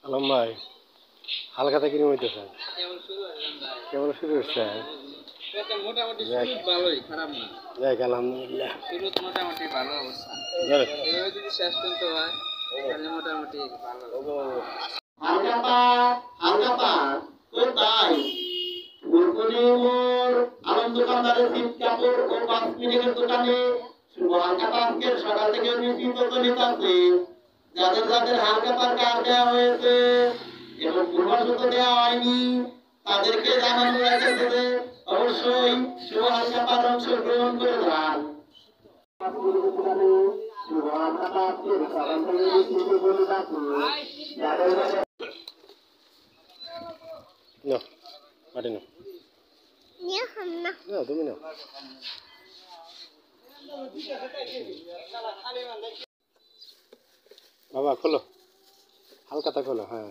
আলম ভাই হালখাতা কিনে হইতেছে কেবল শুরু হচ্ছে মোটামুটি শুরু ভালোই, খারাপ না। দেখ আলহামদুলিল্লাহ শুরু মোটামুটি ভালো অবস্থা। এভাবে যদি শেষ পর্যন্ত হয় তাহলে মোটামুটি ভালো। কোথায় ফুলকলি মোড় আলম দোকানদারের শীত কাপড় ও কসমেটিকের দোকানে শুভ হালখাতা আজকের সকাল থেকে মিছিল প্রচলিত আছে। যাদের যাদের হালখাতার কাজ দেওয়া হয়েছে এবং পূর্বাসূত্র দেওয়া হয়নি তাদেরকে জানানো হয়েছে যে অবশ্যই শুভ হালখাতার অংশগ্রহণ করে যান। শুভ হালখাতা আজকের সকাল থেকে মিছিল প্রচলিত আছে। No, পারি না না তুমি না বাবা খোলো হালখাতা খোলো হ্যাঁ